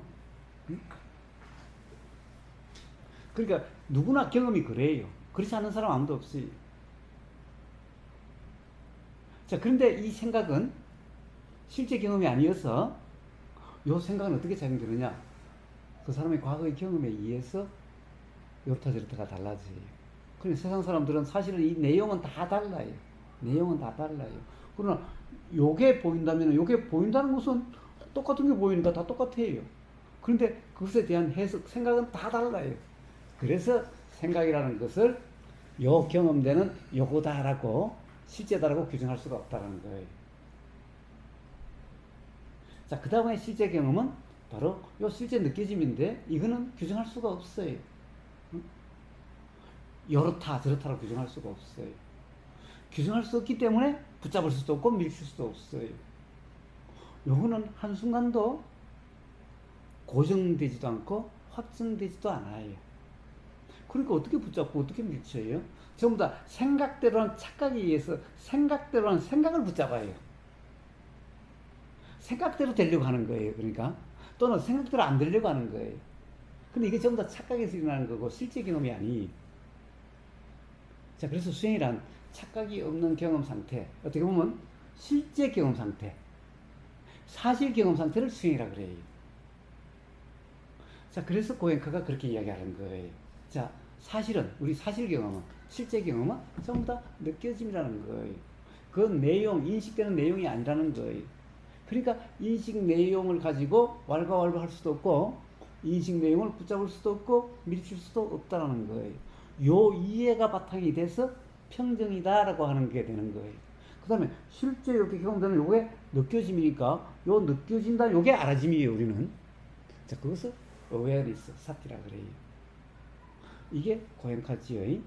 그러니까 누구나 경험이 그래요. 그렇지 않은 사람 아무도 없어요. 자, 그런데 이 생각은 실제 경험이 아니어서 이 생각은 어떻게 작용되느냐? 그 사람의 과거의 경험에 의해서 이렇다 저렇다가 달라져요. 그런데 세상 사람들은 사실은 이 내용은 다 달라요. 내용은 다 달라요. 그러나 요게 보인다면 요게 보인다는 것은 똑같은 게 보이니까 다 똑같아요. 그런데 그것에 대한 해석, 생각은 다 달라요. 그래서 생각이라는 것을 요 경험되는 요거다라고 실제다라고 규정할 수가 없다는 거예요. 자, 그 다음에 실제 경험은 바로 요 실제 느껴짐인데 이거는 규정할 수가 없어요. 요렇다 저렇다라고 규정할 수가 없어요. 규정할 수 없기 때문에 붙잡을 수도 없고 밀칠 수도 없어요. 요거는 한순간도 고정되지도 않고 확정되지도 않아요. 그러니까 어떻게 붙잡고 어떻게 밀쳐요? 전부 다 생각대로는 착각에 의해서 생각대로는 생각을 붙잡아요. 생각대로 되려고 하는 거예요. 그러니까 또는 생각대로 안 되려고 하는 거예요. 근데 이게 전부 다 착각에서 일어나는 거고 실제 경험이 아니. 자, 그래서 수행이란 착각이 없는 경험 상태, 어떻게 보면 실제 경험 상태, 사실 경험 상태를 수행이라 그래요. 자, 그래서 고행카가 그렇게 이야기하는 거예요. 자, 사실은 우리 사실 경험은 실제 경험은 전부 다 느껴짐이라는 거예요. 그 내용, 인식되는 내용이 아니라는 거예요. 그러니까 인식 내용을 가지고 왈가왈부 할 수도 없고 인식 내용을 붙잡을 수도 없고 밀칠 수도 없다라는 거예요. 요 이해가 바탕이 돼서 평정이다라고 하는 게 되는 거예요. 그 다음에 실제 이렇게 경험되는 요게 느껴짐이니까 요 느껴진다 요게 알아짐이에요 우리는. 자 그것을 awareness 사티라 그래요. 이게 고행카지의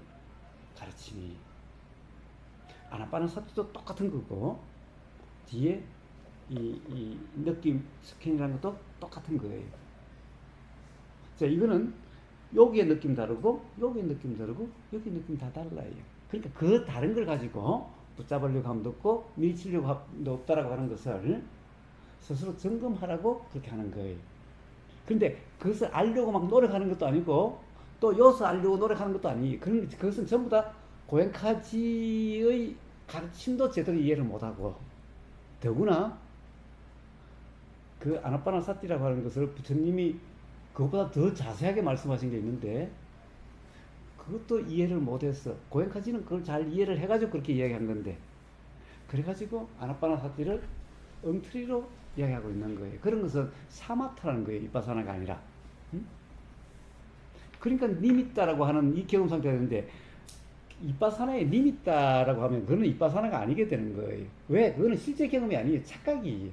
가르침이. 아나파나 사티도 똑같은 거고 뒤에 이 느낌 스캔이라는 것도 똑같은 거예요. 자 이거는 여기의 느낌 다르고 여기의 느낌 다르고 여기 느낌 다 달라요. 그러니까 그 다른 걸 가지고 붙잡으려고 함도 없고 밀치려고 함도 없다라고 하는 것을 스스로 점검하라고 그렇게 하는 거예요. 근데 그것을 알려고 막 노력하는 것도 아니고 또 여기서 알려고 노력하는 것도 아니에요. 그것은 전부 다 고행카지의 가르침도 제대로 이해를 못하고 더구나 그 아나파나 사티라고 하는 것을 부처님이 그것보다 더 자세하게 말씀하신 게 있는데 그것도 이해를 못했어. 고행카지는 그걸 잘 이해를 해가지고 그렇게 이야기한 건데 그래가지고 아나파나 사티를 엉터리로 이야기하고 있는 거예요. 그런 것은 사마타라는 거예요. 이빠사나가 아니라. 응? 그러니까 니미따라고 하는 이 경험 상태가 되는데 이빠사나에 니미따라고 하면 그거는 이빠사나가 아니게 되는 거예요. 왜? 그거는 실제 경험이 아니에요. 착각이에요.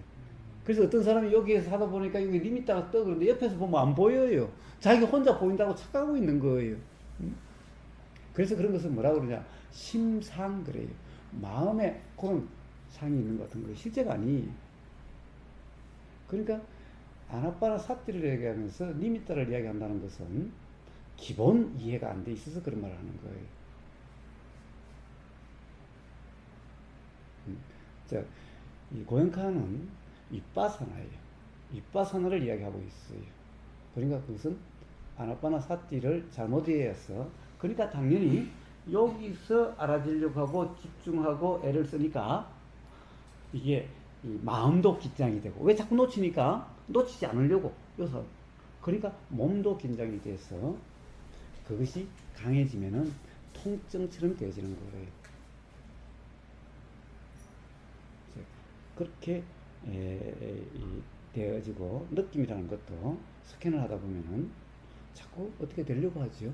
그래서 어떤 사람이 여기에서 하다 보니까 여기 니미따가 떠 그런데 옆에서 보면 안 보여요. 자기가 혼자 보인다고 착각하고 있는 거예요. 응? 그래서 그런 것을 뭐라고 그러냐? 심상 그래요. 마음에 그런 상이 있는 것 같은 거예요. 실제가 아니에요. 그러니까 아나파나 사티를 이야기하면서 니미따를 이야기한다는 것은 기본 이해가 안 돼 있어서 그런 말을 하는 거예요. 자, 이 고행카는 이빠사나예요. 이빠사나를 이야기하고 있어요. 그러니까 그것은 아나파나 사티를 잘못 이해해서 그러니까 당연히 여기서 알아들려고 하고 집중하고 애를 쓰니까 이게 이 마음도 긴장이 되고 왜 자꾸 놓치니까 놓치지 않으려고 여기서 그러니까 몸도 긴장이 돼서 그것이 강해지면은 통증처럼 되어지는 거예요. 그렇게 되어지고 느낌이라는 것도 스캔을 하다 보면은 자꾸 어떻게 되려고 하죠.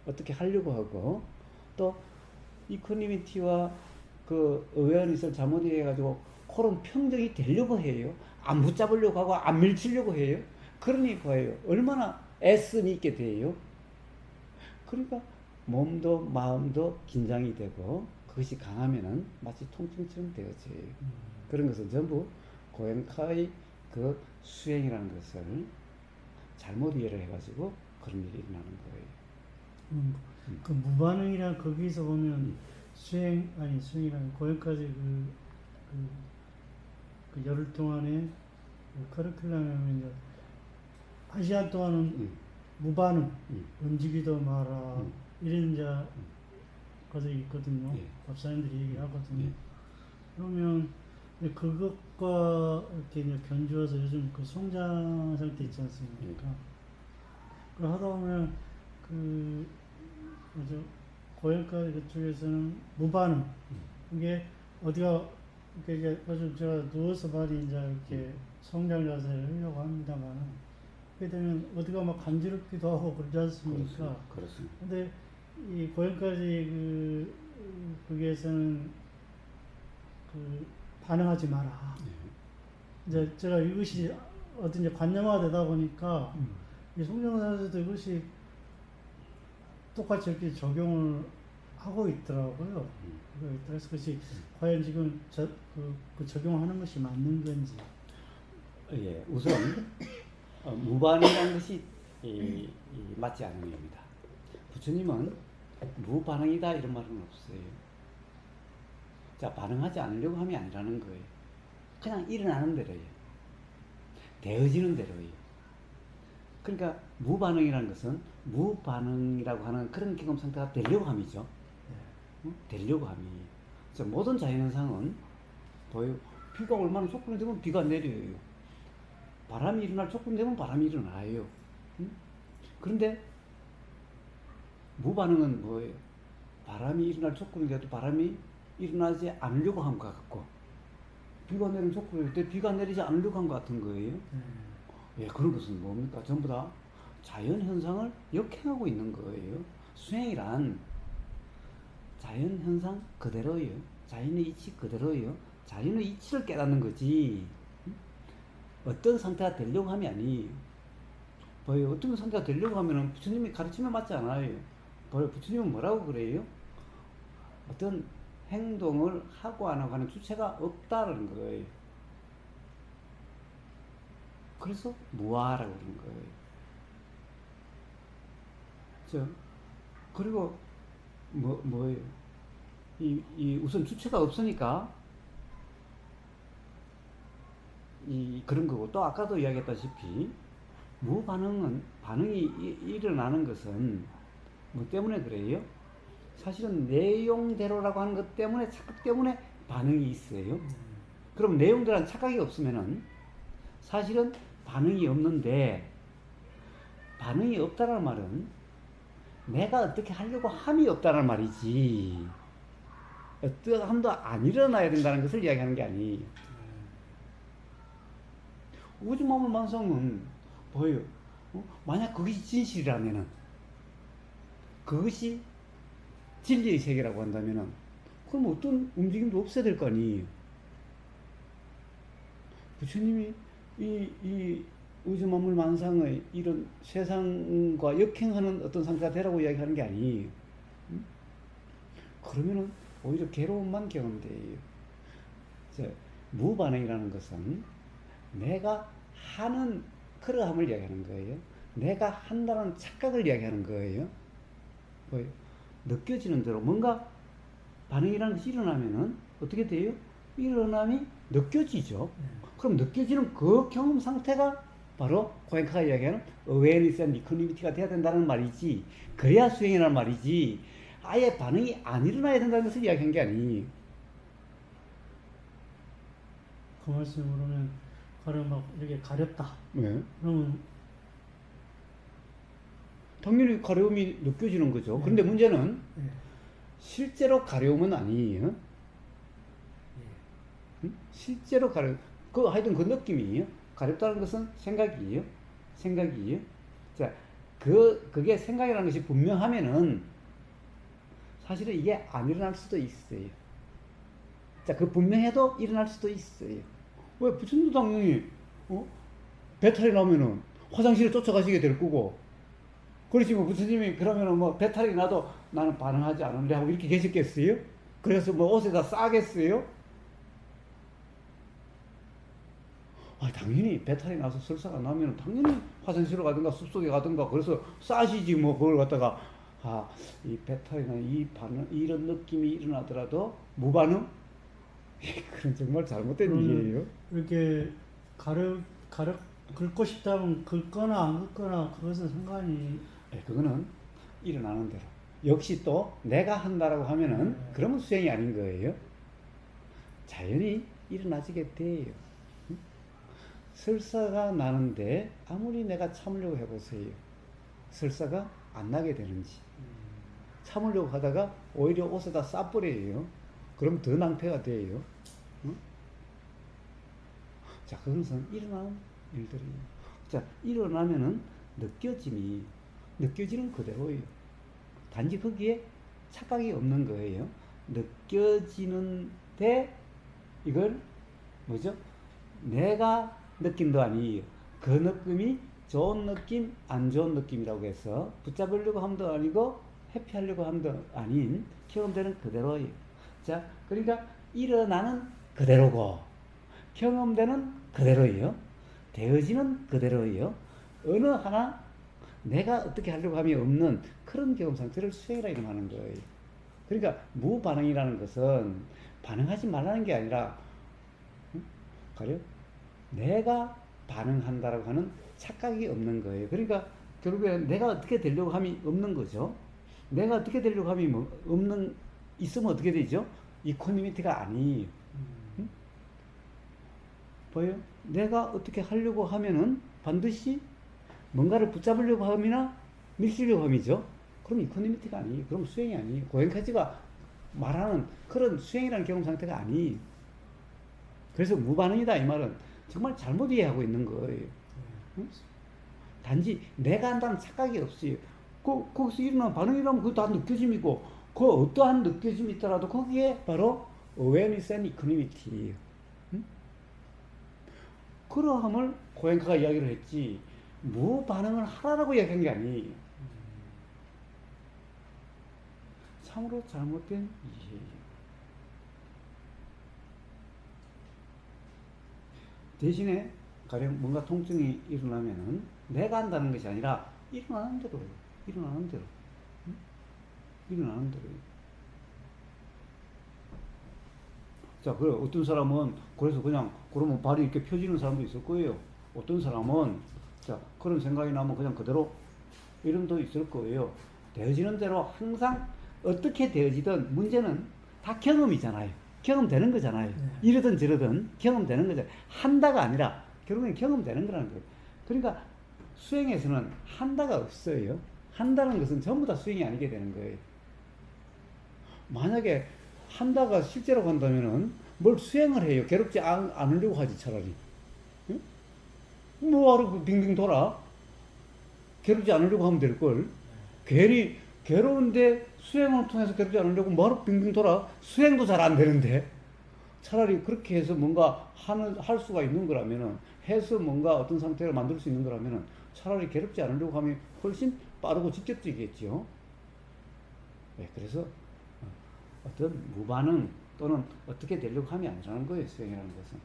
어떻게 하려고 하고 또 이퀄리티와 그 어웨어니스를 잘못 이해해가지고 그런 평정이 되려고 해요. 안 붙잡으려고 하고 안 밀치려고 해요. 그러니 거예요. 얼마나 애씀이 있게 돼요. 그러니까 몸도 마음도 긴장이 되고 그것이 강하면은 마치 통증처럼 되어져요. 그런 것은 전부 고행카의 그 수행이라는 것을 잘못 이해를 해가지고 그런 일이 일어나는 거예요. 그 무반응이란 거기서 보면 수행이라는 고행까지 그 열흘 동안에 그 커리큘럼에 이제 한 시간 동안은 무반응, 움직이도 마라 이런 이제 것들이 있거든요. 예. 법사님들이 얘기를 하거든요. 예. 그러면 이제 그것과 이렇게 이제 견주어서 요즘 그 성장 상태 있지 않습니까? 그걸 하다 보면 뭐죠? 고행과 그쪽에서는 무반응. 이게 어디가 이렇게 이제 요즘 제가 누워서 많이 이제 이렇게 성장 자세를 하려고 합니다만 그렇게 되면 어디가 막 간지럽기도 하고 그러지 않습니까? 그렇습니다. 근데 이 고행까지 거기에서는 반응하지 마라. 이제 제가 이것이 어떤 이제 관념화되다 보니까 이 송정사에서도 이것이 똑같이 이렇게 적용을 하고 있더라고요. 그래서 그것이 과연 지금 그 적용하는 것이 맞는 건지. 예, 우선 무반응이라는 것이 맞지 않은 겁니다. 부처님은 무반응이다 이런 말은 없어요. 자, 반응하지 않으려고 함이 아니라는 거예요. 그냥 일어나는 대로예요. 되어지는 대로예요. 그러니까 무반응이라는 것은 무반응이라고 하는 그런 경험 상태가 되려고 함이죠. 되려고 함이. 모든 자연현상은 보여. 비가 얼마나 조건이 되면 비가 내려요. 바람이 일어날 조건이 되면 바람이 일어나요. 그런데 무반응은 뭐예요? 바람이 일어날 조건이 돼도 바람이 일어나지 않으려고 한 것 같고 비가 내리는 조건이 될 때 비가 내리지 않으려고 한 것 같은 거예요. 예, 그런 것은 뭡니까? 전부 다 자연현상을 역행하고 있는 거예요. 수행이란 자연현상 그대로예요. 자연의 이치 그대로예요. 자연의 이치를 깨닫는 거지. 어떤 상태가 되려고 함이 아니에요. 뭐예요? 어떤 상태가 되려고 하면은 부처님이 가르치면 맞지 않아요. 뭐예요? 부처님은 뭐라고 그래요? 어떤 행동을 하고 안 하고 하는 주체가 없다는 거예요. 그래서 무아라고 그러는 거예요. 그리고 뭐예요? 우선 주체가 없으니까 그런 거고, 또 아까도 이야기했다시피 반응이 일어나는 것은 뭐 때문에 그래요? 사실은 내용대로라고 하는 것 때문에, 착각 때문에 반응이 있어요. 그럼 내용대로는 착각이 없으면은 사실은 반응이 없는데, 반응이 없다는 말은 내가 어떻게 하려고 함이 없다는 말이지, 어떠함도 안 일어나야 된다는 것을 이야기하는 게 아니에요. 우주만물만성은 뭐예요? 만약 그것이 진실이라면은, 그것이 진리의 세계라고 한다면은, 그럼 어떤 움직임도 없어야 될 거 아니에요. 부처님이 이 우주만물만상의 이런 세상과 역행하는 어떤 상태가 되라고 이야기하는 게 아니에요. 그러면은 오히려 괴로움만 경험돼요. 무반응이라는 것은 내가 하는 그러함을 이야기하는 거예요. 내가 한다는 착각을 이야기하는 거예요. 뭐예요? 느껴지는 대로 뭔가 반응이라는 것이 일어나면은 어떻게 돼요? 일어남이 느껴지죠. 그럼 느껴지는 그 경험 상태가 바로 고엔카가 이야기하는 awareness and equanimity가 돼야 된다는 말이지, 그래야 수행이라는 말이지, 아예 반응이 안 일어나야 된다는 것을 이야기한 게 아니에요. 그 말씀으로는 가령 막 이렇게 가렵다. 네. 그러면 당연히 가려움이 느껴지는 거죠. 그런데 문제는 실제로 가려움은 아니에요. 실제로 하여튼 그 느낌이에요. 가렵다는 것은 생각이에요. 자, 그게 생각이라는 것이 분명하면은 사실은 이게 안 일어날 수도 있어요. 자, 그 분명해도 일어날 수도 있어요. 왜? 부처님도 당연히, 배탈이 나면은 화장실에 쫓아가시게 될 거고, 그렇지, 뭐, 부처님이 그러면은 뭐, 배탈이 나도 나는 반응하지 않을래 하고 이렇게 계셨겠어요? 그래서 뭐, 옷에다 싸겠어요? 당연히 배탈이 나서 설사가 나면 당연히 화장실로 가든가 숲속에 가든가 그래서 싸시지, 뭐, 그걸 갖다가, 이 배탈이 나는 이 반응, 이런 느낌이 일어나더라도 무반응? 그건 정말 잘못된 일이에요. 이렇게 긁고 싶다면 긁거나 안 긁거나 그것은 상관이. 그거는 일어나는 대로. 역시 또 내가 한다라고 하면은 그러면 수행이 아닌 거예요. 자연히 일어나지게 돼요. 설사가 나는데 아무리 내가 참으려고 해보세요. 설사가 안 나게 되는지. 참으려고 하다가 오히려 옷에다 싸버려요. 그럼 더 낭패가 돼요. 자, 그것은 일어나는 일들이에요. 자, 일어나면은 느껴지는 그대로예요. 단지 거기에 착각이 없는 거예요. 느껴지는데 이걸 뭐죠? 내가 느낌도 아니에요. 그 느낌이 좋은 느낌, 안 좋은 느낌이라고 해서 붙잡으려고 함도 아니고 회피하려고 함도 아닌 경험되는 그대로예요. 자, 그러니까 일어나는 그대로고 경험되는 그대로예요. 되어지는 그대로예요. 어느 하나 내가 어떻게 하려고 함이 없는 그런 경험 상태를 수행이라 이름하는 거예요. 그러니까 무반응이라는 것은 반응하지 말라는 게 아니라 가려 내가 반응한다라고 하는 착각이 없는 거예요. 그러니까 결국에 내가 어떻게 되려고 함이 없는 거죠. 내가 어떻게 되려고 함이 있으면 어떻게 되죠? 이코노미티가 아니에요. 보여요? 내가 어떻게 하려고 하면은 반드시 뭔가를 붙잡으려고 함이나 밀치려고 함이죠. 그럼 이코노미티가 아니에요. 그럼 수행이 아니에요. 고행카지가 말하는 그런 수행이라는 경험 상태가 아니에요. 그래서 무반응이다 이 말은 정말 잘못 이해하고 있는 거예요. 단지 내가 한다는 착각이 없어요. 거기서 일어나는 반응이라면 그거 다 느껴짐이고, 그 어떠한 느껴짐이 있더라도 거기에 바로 awareness and equanimity. 그러함을 고엔카가 이야기를 했지 무반응을 하라고 이야기한 게 아니에요. 참으로 잘못된 이해예요. 대신에 가령 뭔가 통증이 일어나면은 내가 한다는 것이 아니라 일어나는 대로 해요. 일어나는 대로. 일어나는 대로 해요. 자, 그래 어떤 사람은 그래서 그냥 그러면 발이 이렇게 펴지는 사람도 있을 거예요. 어떤 사람은 자 그런 생각이 나면 그냥 그대로 이름도 있을 거예요. 되어지는 대로 항상 어떻게 되어지든 문제는 다 경험이잖아요. 경험되는 거잖아요. 이러든 저러든 경험되는 거잖아요. 한다가 아니라 결국엔 경험되는 거라는 거예요. 그러니까 수행에서는 한다가 없어요. 한다는 것은 전부 다 수행이 아니게 되는 거예요. 만약에 한다가 실제로 간다면은 뭘 수행을 해요. 괴롭지 않으려고 하지 차라리. 응? 뭐하러 빙빙 돌아? 괴롭지 않으려고 하면 될걸. 괜히 괴로운데 수행을 통해서 괴롭지 않으려고 뭐하러 빙빙 돌아? 수행도 잘 안 되는데. 차라리 그렇게 해서 뭔가 할 수가 있는 거라면은 해서 뭔가 어떤 상태를 만들 수 있는 거라면은 차라리 괴롭지 않으려고 하면 훨씬 빠르고 직접적이겠죠. 네, 그래서 어떤 무반응 또는 어떻게 되려고 하면 아니라는 거예요, 수행이라는 것은.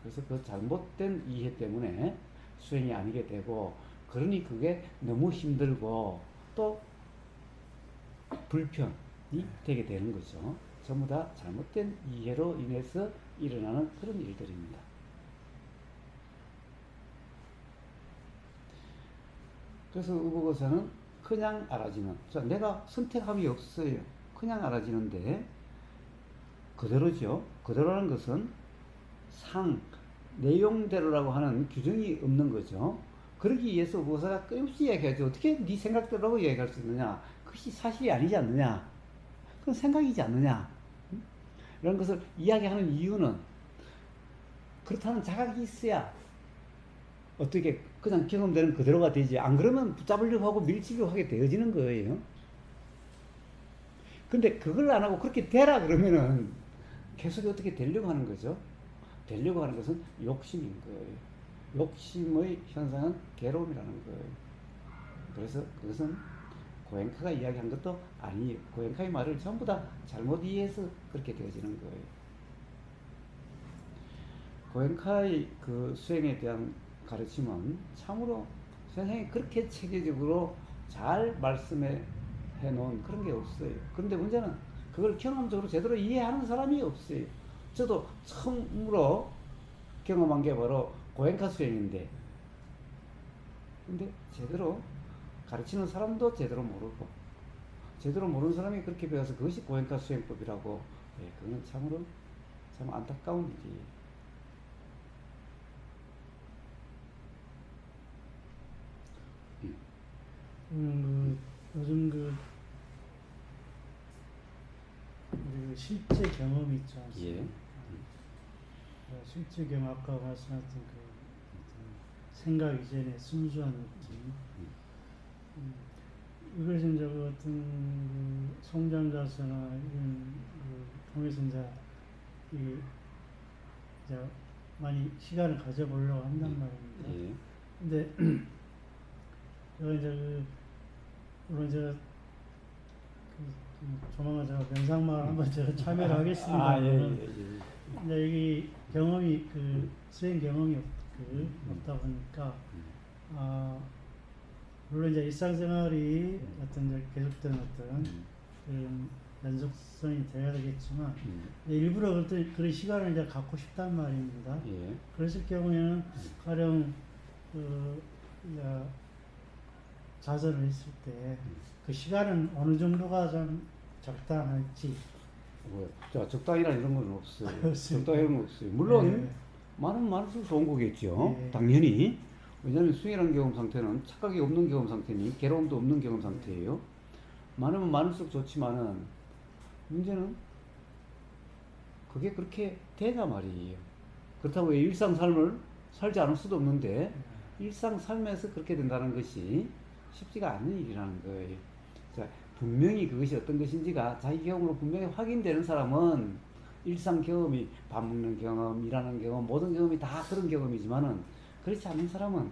그래서 그 잘못된 이해 때문에 수행이 아니게 되고, 그러니 그게 너무 힘들고 또 불편이 되게 되는 거죠. 전부 다 잘못된 이해로 인해서 일어나는 그런 일들입니다. 그래서 의법에서는 그냥 알아지는, 내가 선택함이 없어요. 그냥 알아지는데 그대로죠. 그대로라는 것은 내용대로라고 하는 규정이 없는 거죠. 그러기 위해서 의법사가 끊임없이 이야기하죠. 어떻게 네 생각대로라고 이야기할 수 있느냐? 그것이 사실이 아니지 않느냐? 그건 생각이지 않느냐? 이런 것을 이야기하는 이유는 그렇다는 자각이 있어야 어떻게 그냥 경험되는 그대로가 되지. 안 그러면 붙잡으려고 하고 밀치려고 하게 되어지는 거예요. 근데 그걸 안 하고 그렇게 되라 그러면은 계속 어떻게 되려고 하는 거죠. 되려고 하는 것은 욕심인 거예요. 욕심의 현상은 괴로움이라는 거예요. 그래서 그것은 고엔카가 이야기한 것도 아니에요. 고엔카의 말을 전부 다 잘못 이해해서 그렇게 되어지는 거예요. 고엔카의 그 수행에 대한 가르침은 참으로 세상에 그렇게 체계적으로 잘 말씀해 놓은 그런 게 없어요. 그런데 문제는 그걸 경험적으로 제대로 이해하는 사람이 없어요. 저도 처음으로 경험한 게 바로 고엔카 수행인데, 근데 제대로 가르치는 사람도 제대로 모르고, 제대로 모르는 사람이 그렇게 배워서 그것이 고엔카 수행법이라고, 그건 참으로 참 안타까운 일이에요. 요즘 우리 실제 경험이 있지 않습니까? 예. 실제 경험, 아까 말씀하셨던 그 생각 이전의 순수한 느낌. 이것은 이제 어떤 그 성장자서나 이런 통해서 이제 많이 시간을 가져보려고 한단 말입니다. 예. 근데 제가 이제 물론 제가 조만간 제가 명상만 한번 제가 참여를 하겠습니다. 근데 여기 경험이 수행 경험이 없다 보니까 물론 이제 일상생활이 어떤 이제 계속되는 어떤 그런 연속성이 되어야 되겠지만 일부러 그런 시간을 이제 갖고 싶단 말입니다. 예. 그랬을 경우에는 가령 자전을 했을 때 그 시간은 어느 정도가 좀 적당할지. 자, 적당이란 이런 건 없어요. 없습니다. 적당 이런 건 없어요. 물론 많으면 많을수록 좋은 거겠죠. 당연히. 왜냐하면 수행이라는 경험 상태는 착각이 없는 경험 상태니 괴로움도 없는 경험 상태예요. 많으면 많을수록 좋지만은 문제는 그게 그렇게 되냐 말이에요. 그렇다고 일상 삶을 살지 않을 수도 없는데 일상 삶에서 그렇게 된다는 것이 쉽지가 않은 일이라는 거예요. 자, 분명히 그것이 어떤 것인지가 자기 경험으로 분명히 확인되는 사람은 일상 경험이 밥 먹는 경험, 일하는 경험, 모든 경험이 다 그런 경험이지만은 그렇지 않은 사람은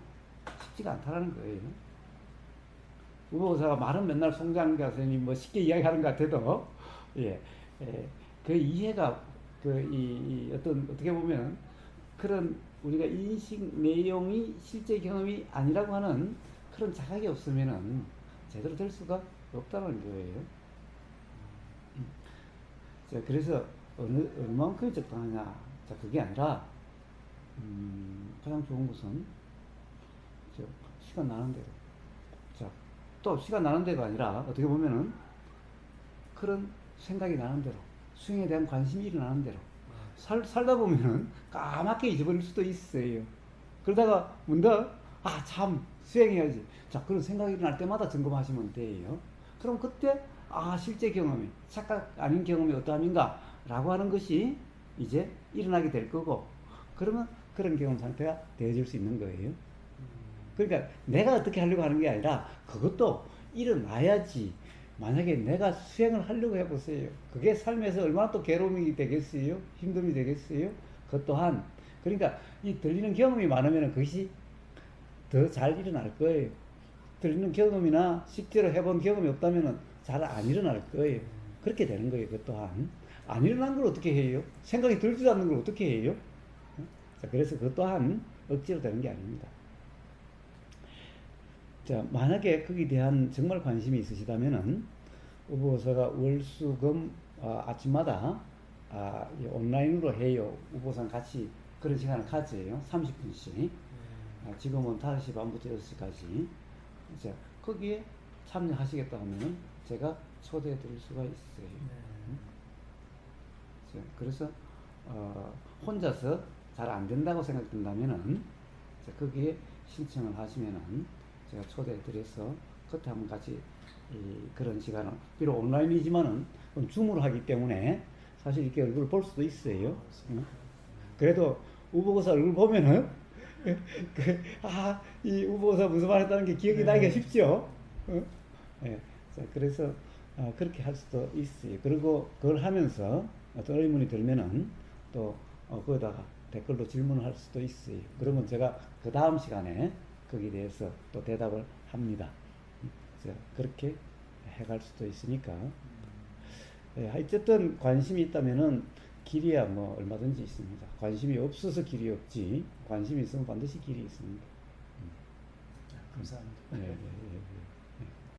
쉽지가 않다라는 거예요. 우보사가 말은 맨날 송장 교수님 뭐 쉽게 이야기하는 것 같아도 예, 그 이해가 이 어떤 어떻게 보면 그런 우리가 인식 내용이 실제 경험이 아니라고 하는 그런 자각이 없으면은 제대로 될 수가 없다는 거예요. 자, 그래서 얼마만큼 적당하냐. 자, 그게 아니라 가장 좋은 것은 시간 나는 대로. 자, 또 시간 나는 데가 아니라 어떻게 보면은 그런 생각이 나는 대로, 수행에 대한 관심이 일어나는 대로 살다 보면은 까맣게 잊어버릴 수도 있어요. 그러다가 문득 참 수행해야지. 자, 그런 생각이 일어날 때마다 점검하시면 돼요. 그럼 그때 실제 경험이 착각 아닌 경험이 어떠함인가 라고 하는 것이 이제 일어나게 될 거고, 그러면 그런 경험 상태가 되어질 수 있는 거예요. 그러니까 내가 어떻게 하려고 하는 게 아니라 그것도 일어나야지. 만약에 내가 수행을 하려고 해보세요. 그게 삶에서 얼마나 또 괴로움이 되겠어요? 힘듦이 되겠어요? 그것 또한, 그러니까 이 들리는 경험이 많으면 그것이 더 잘 일어날 거예요. 들리는 경험이나 실제로 해본 경험이 없다면 잘 안 일어날 거예요. 그렇게 되는 거예요. 그것 또한. 안 일어난 걸 어떻게 해요? 생각이 들지도 않는 걸 어떻게 해요? 자, 그래서 그것 또한 억지로 되는 게 아닙니다. 자, 만약에 거기에 대한 정말 관심이 있으시다면은 우보사가 월수금 아침마다 온라인으로 해요. 우보사랑 같이 그런 시간을 가져요. 30분씩. 지금은 5시 반부터 6시까지. 자, 거기에 참여하시겠다 하면은 제가 초대해 드릴 수가 있어요. 자, 그래서 혼자서 잘 안 된다고 생각된다면은 거기에 신청을 하시면은 제가 초대해 드려서 그때 한번 같이 그런 시간을, 비록 온라인이지만은 줌으로 하기 때문에 사실 이렇게 얼굴을 볼 수도 있어요. 그래도 우보사 얼굴 보면은 이 우보사 무슨 말 했다는 게 기억이 나기가 쉽죠. 네. 자, 그래서 그렇게 할 수도 있어요. 그리고 그걸 하면서 어떤 의문이 들면은 또 거기다가 댓글로 질문을 할 수도 있어요. 그러면 제가 그 다음 시간에 거기에 대해서 또 대답을 합니다. 자, 그렇게 해갈 수도 있으니까. 어쨌든 관심이 있다면은 길이야 뭐 얼마든지 있습니다. 관심이 없어서 길이 없지, 관심이 있으면 반드시 길이 있습니다. 감사합니다. 네.